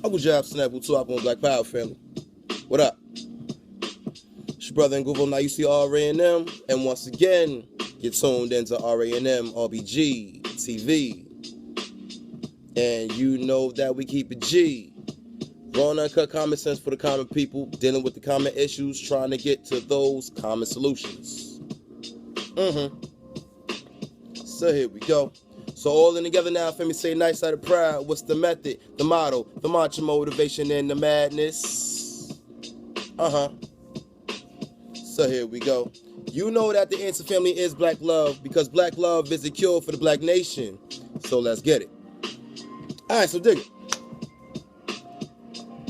Uncle Job Snap, who two up on Black Power family. What up? It's your brother Nguvo, now you see R.A.M. And once again, get tuned into R.A.M. RBG TV. And you know that we keep it G. Raw and uncut common sense for the common people, dealing with the common issues, trying to get to those common solutions. So here we go. So all in together now, for me say nice side of pride. What's the method, the motto, the mantra, motivation, and the madness? So here we go. You know that the answer, family, is black love, because black love is the cure for the black nation. So let's get it. All right, so dig it.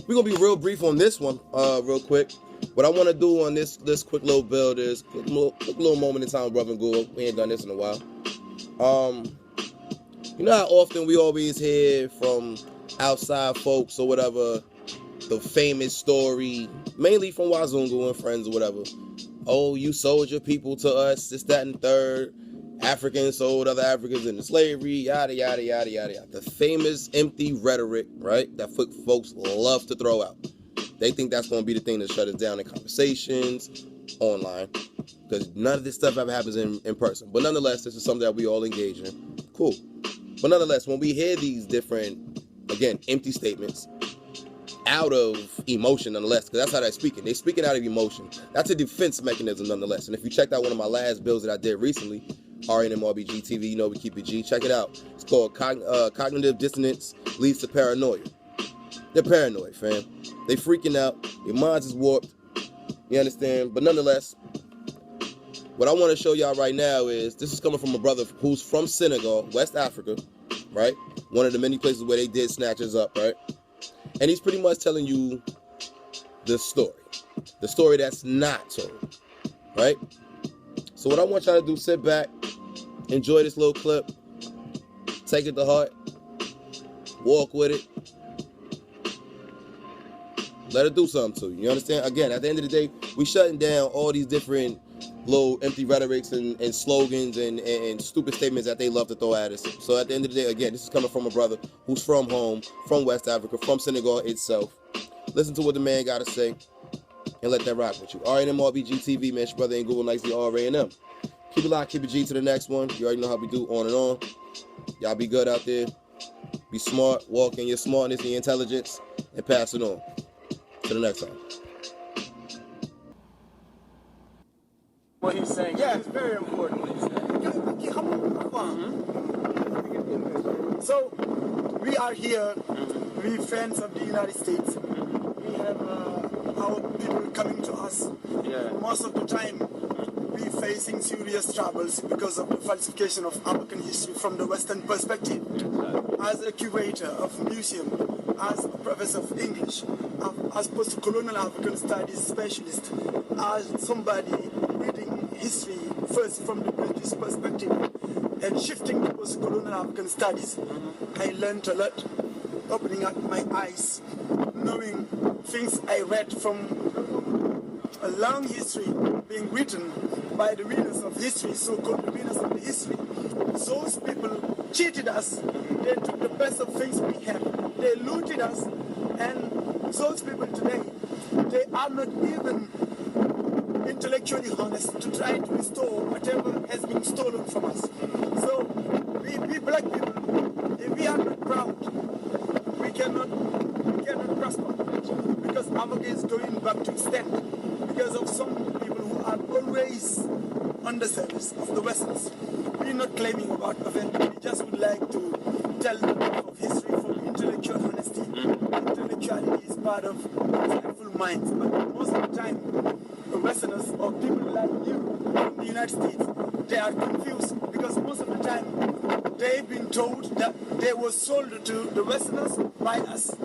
We're going to be real brief on this one, real quick. What I want to do on this quick little build is, quick little moment in time, brother Nguvo. We ain't done this in a while. You know how often we always hear from outside folks or whatever, the famous story, mainly from Wazungu and friends or whatever. Oh, you sold your people to us, this, that, and third. Africans sold other Africans into slavery, yada, yada, yada, yada, yada. The famous empty rhetoric, right, that folks love to throw out. They think that's going to be the thing that shut us down in conversations online, because none of this stuff ever happens in person. But nonetheless, this is something that we all engage in. Cool. But nonetheless, when we hear these different, again, empty statements out of emotion, nonetheless, because that's how they're speaking. They're speaking out of emotion. That's a defense mechanism, nonetheless. And if you checked out one of my last builds that I did recently, R.A.M. RBG TV, you know we keep it G. Check it out. It's called Cognitive Dissonance Leads to Paranoia. They're paranoid, fam. They freaking out. Their minds is warped. You understand? But nonetheless, what I want to show y'all right now is, this is coming from a brother who's from Senegal, West Africa, right? One of the many places where they did snatchers up, right? And he's pretty much telling you the story that's not told, right? So what I want y'all to do, sit back, enjoy this little clip, take it to heart, walk with it, let it do something to you. You understand? Again, at the end of the day, we shutting down all these different little empty rhetorics and slogans and stupid statements that they love to throw at us. So at the end of the day, again, this is coming from a brother who's from home, from West Africa, from Senegal itself. Listen to what the man got to say and let that rock with you. R.A.M. RBG TV, man. It's your brother Nguvo, nicely R.A.M. Keep it locked, keep it G to the next one. You already know how we do, on and on. Y'all be good out there. Be smart, walk in your smartness and your intelligence, and pass it on. To the next time. What he's saying, yeah, it's very important what he's saying. So, we are here, we friends of the United States. We have our people coming to us. Yeah. Most of the time, we facing serious troubles because of the falsification of African history from the Western perspective. As a curator of museum, as a professor of English, as post-colonial African studies specialist, as somebody reading history first from the British perspective and shifting to post-colonial African studies, I learned a lot, opening up my eyes, knowing things I read from a long history being written by the winners of history, so-called winners of the history. Those people cheated us, they took the best of things we have, they looted us, and those people today, they are not even intellectually honest to try to restore whatever has been stolen from us. So, we black people, if we are not proud, we cannot prosper, because Africa is going back to extent because of some people who are always on the service of the Westerners. We're not claiming about event, we just would like to tell the truth of history from intellectual honesty. Intellectuality is part of insightful minds, but most of the time, the Westerners or people like you in the United States, they are confused because most of the time they've been told that they were sold to the Westerners by us.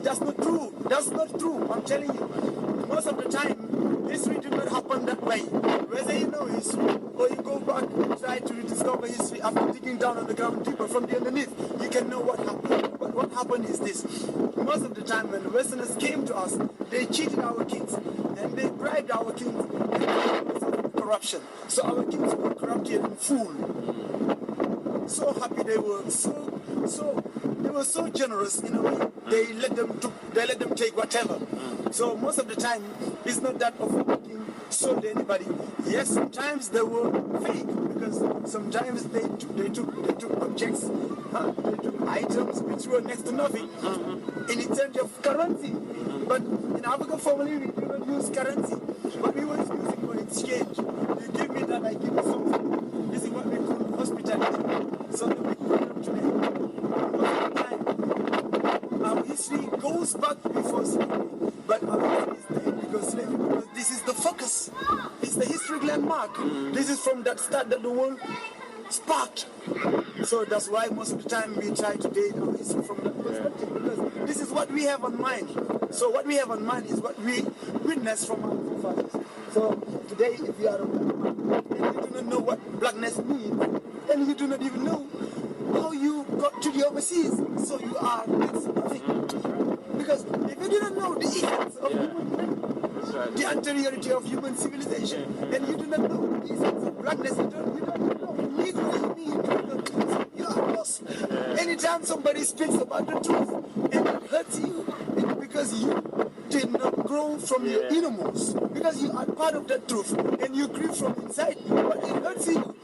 That's not true. That's not true. I'm telling you. Most of the time, history did not happen that way. Whether you know history or you go back and try to rediscover history after digging down on the ground deeper from the underneath, you can know what happened. But what happened is this. Most of the time when the Westerners came to us, they cheated our kings and they bribed our kings and corruption. So our kings were corrupted and fooled. So happy they were, so were so generous in a way. They let them take whatever. So most of the time, it's not that of working sold anybody. Yes, sometimes they were fake because sometimes they took objects, they took items which were next to nothing in exchange of currency. But in Africa formally we do not use currency, but we were using for exchange. You give me that, I give you something. This is what we call hospitality. So we call today. Most of the time, our history goes back before slavery, but our history is dead because slavery. Because this is the focus. It's the historic landmark. This is from that start that the world sparked. So that's why most of the time we try to date our history from that perspective, because this is what we have on mind. So what we have on mind is what we witnessed from our forefathers. So today, if you are a black man and you do not know what blackness means, and you do not even know how you got to the overseas, so you are next to nothing. Because if you do not know the essence of human, the anteriority of human civilization, and you do not know the essence of blackness, you don't know legally you are lost. Anytime somebody speaks about the truth and it hurts you, it's because you did not grow from your innermost, because you are part of that truth and you grieve from inside, but it hurts you.